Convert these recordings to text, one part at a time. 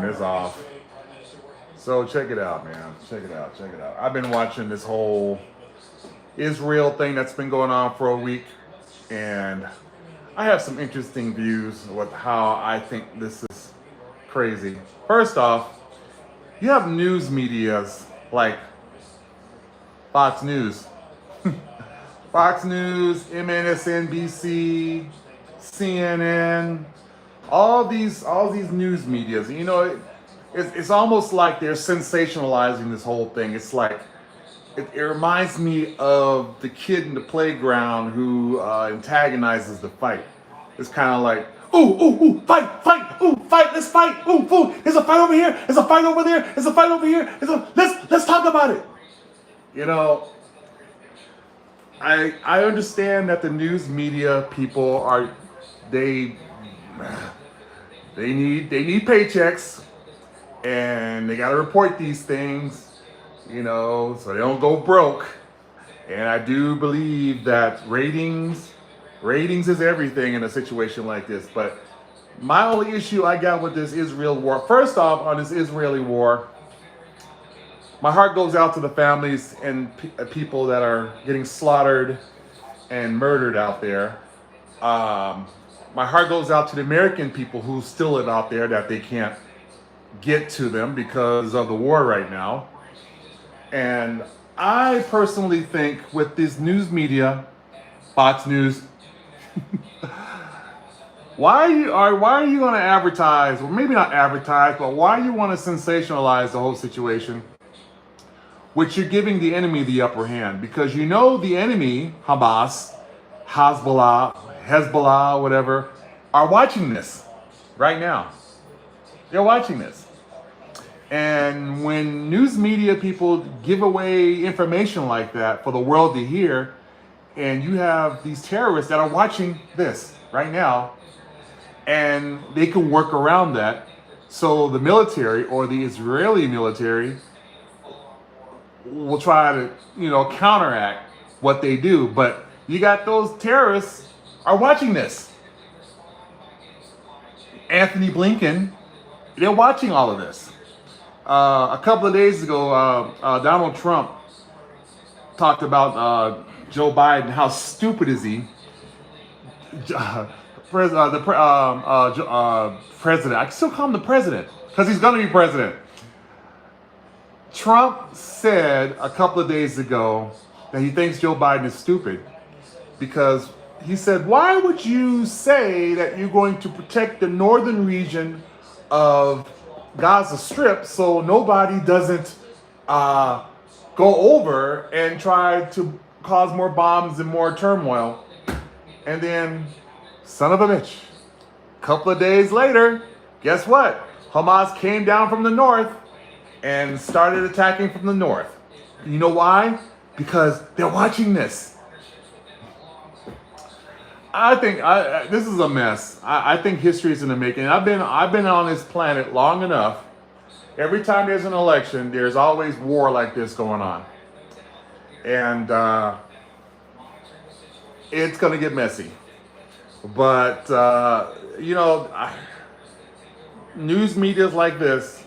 turn this off. So check it out, man. Check it out. Check it out. I've been watching this whole Israel thing that's been going on for a week, and I have some interesting views with how I think this is crazy. First off, you have news medias like Fox News, Fox News, MSNBC, CNN, all these news medias. You know, it's almost like they're sensationalizing this whole thing. It's like it reminds me of the kid in the playground who antagonizes the fight. It's kind of like, fight, let's fight, there's a fight over here, there's a fight over there, there's a fight over here, let's talk about it. You know, I understand that the news media people they need paychecks, and they got to report these things, you know, so they don't go broke. And I do believe that ratings is everything in a situation like this. But my only issue I got with this Israel war, first off, on this Israeli war, my heart goes out to the families and people that are getting slaughtered and murdered out there. My heart goes out to the American people who still live out there, that they can't get to them because of the war right now. And I personally think with this news media, Fox News, why are you going to advertise, or maybe not advertise, but why you want to sensationalize the whole situation, which you're giving the enemy the upper hand? Because you know the enemy, Hamas, Hezbollah, whatever, are watching this right now. They're watching this. And when news media people give away information like that for the world to hear, and you have these terrorists that are watching this right now, and they can work around that, so the military or the Israeli military will try to, you know, counteract what they do. But you got those terrorists are watching this. Anthony Blinken, they're watching all of this. A couple of days ago, Donald Trump talked about Joe Biden. How stupid is he? President. I can still call him the president because he's going to be president. Trump said a couple of days ago that he thinks Joe Biden is stupid because he said, "Why would you say that you're going to protect the northern region of Gaza Strip so nobody doesn't go over and try to cause more bombs and more turmoil?" And then, son of a bitch, a couple of days later, guess what? Hamas came down from the north and started attacking from the north. You know why? Because they're watching this. I think this is a mess. I think history is in the making. I've been on this planet long enough. Every time there's an election, there's always war like this going on, and it's gonna get messy. But you know, news medias like this,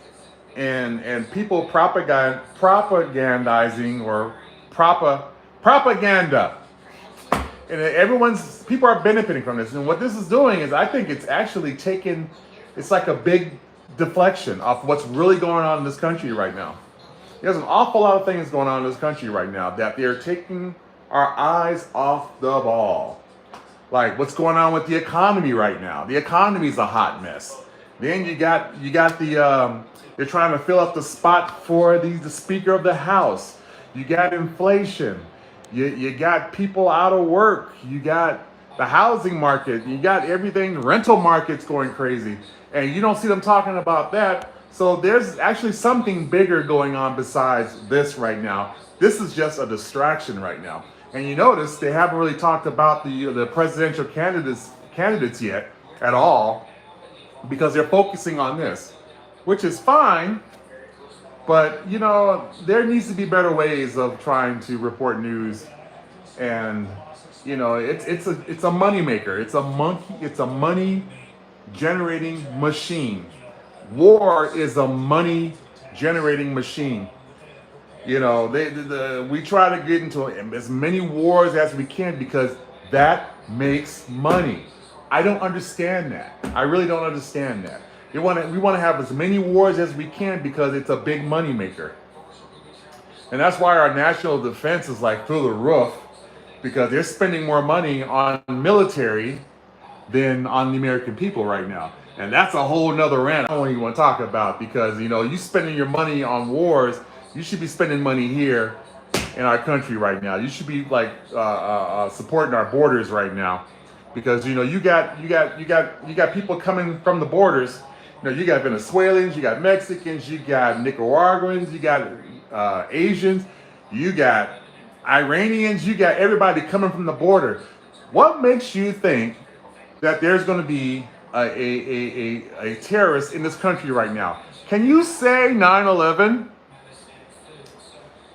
and people propagandizing or propaganda. And people are benefiting from this. And what this is doing is, I think it's actually it's like a big deflection off what's really going on in this country right now. There's an awful lot of things going on in this country right now that they're taking our eyes off the ball. Like what's going on with the economy right now. The economy's a hot mess. Then you got they're trying to fill up the spot for the Speaker of the House. You got inflation. You got people out of work. You got the housing market. You got everything. Rental market's going crazy. And you don't see them talking about that. So there's actually something bigger going on besides this right now. This is just a distraction right now. And you notice they haven't really talked about the presidential candidates yet at all, because they're focusing on this, which is fine. But, you know, there needs to be better ways of trying to report news. And, you know, it's a money maker. It's a money generating machine. War is a money generating machine. You know, we try to get into as many wars as we can because that makes money. I don't understand that. I really don't understand that. We want to have as many wars as we can because it's a big money maker. And that's why our national defense is like through the roof because they're spending more money on military than on the American people right now. And that's a whole nother rant I don't even want to talk about because, you know, you spending your money on wars, you should be spending money here in our country right now. You should be like supporting our borders right now because, you know, you got people coming from the borders. You know, you got Venezuelans, you got Mexicans, you got Nicaraguans, you got Asians, you got Iranians, you got everybody coming from the border. What makes you think that there's going to be a terrorist in this country right now? Can you say 9/11?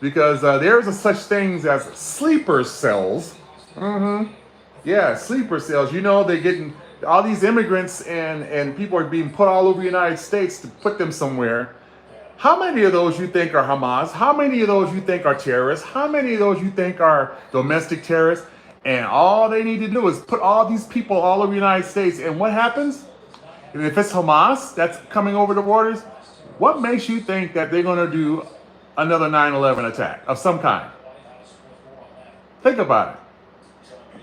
Because there's a such things as sleeper cells. Yeah, sleeper cells. You know, they're getting all these immigrants and people are being put all over the United States to put them somewhere. How many of those you think are Hamas? How many of those you think are terrorists? How many of those you think are domestic terrorists? And all they need to do is put all these people all over the United States. And what happens? And if it's Hamas that's coming over the borders, what makes you think that they're going to do another 9/11 attack of some kind? Think about it.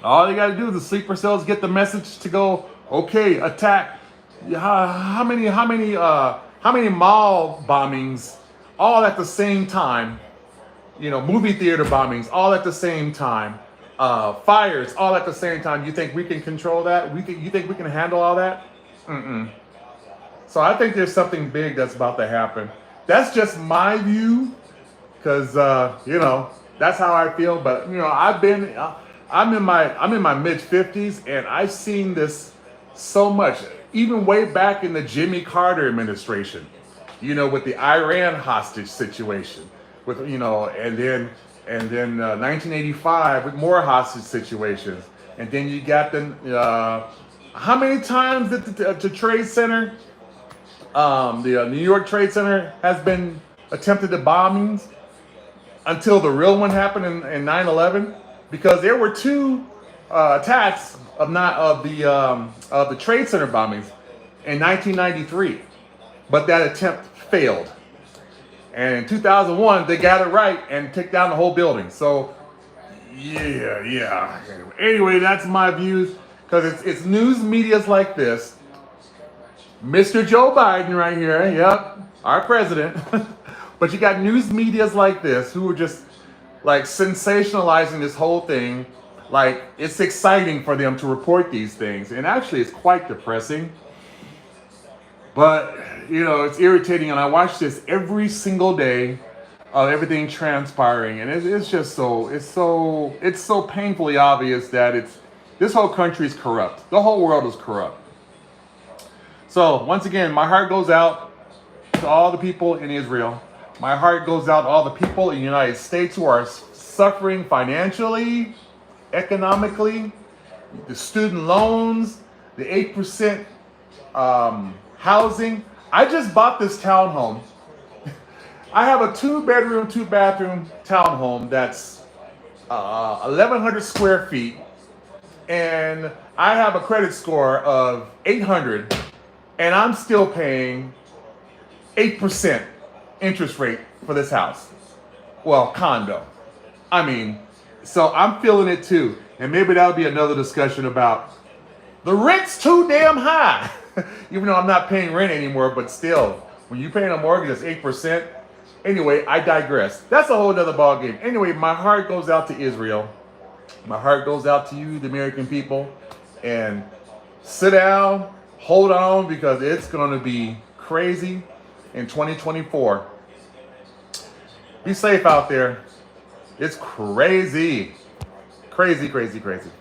All they got to do is the sleeper cells get the message to go, okay, attack. How many mall bombings all at the same time? You know, movie theater bombings all at the same time. Fires all at the same time. You think we can control that? You think we can handle all that? So I think there's something big that's about to happen. That's just my view, because you know, that's how I feel. But you know, I'm in my mid-50s, and I've seen this so much, even way back in the Jimmy Carter administration. You know, with the Iran hostage situation, with and then 1985 with more hostage situations, and then you got how many times did the Trade Center, the New York Trade Center has been attempted to bombings until the real one happened in 9/11, because there were two attacks of the Trade Center bombings in 1993, but that attempt failed. And in 2001, they got it right and took down the whole building. So, yeah. Anyway, that's my views, because it's news medias like this. Mr. Joe Biden right here, yep, our president. But you got news medias like this who are just like sensationalizing this whole thing. Like, it's exciting for them to report these things. And actually, it's quite depressing. But, you know, it's irritating, and I watch this every single day of everything transpiring, and it's just so painfully obvious that this whole country is corrupt. The whole world is corrupt. So, once again, my heart goes out to all the people in Israel. My heart goes out to all the people in the United States who are suffering financially, economically, the student loans, the 8% housing. I just bought this townhome. I have a 2-bedroom, 2-bathroom townhome that's 1,100 square feet, and I have a credit score of 800, and I'm still paying 8% interest rate for this house. Well, condo. I mean, so I'm feeling it too. And maybe that'll be another discussion about the rent's too damn high. Even though I'm not paying rent anymore, but still, when you're paying a mortgage that's 8%. Anyway, I digress. That's a whole other ballgame. Anyway, my heart goes out to Israel. My heart goes out to you, the American people. And sit down, hold on, because it's going to be crazy in 2024. Be safe out there. It's crazy. Crazy, crazy, crazy.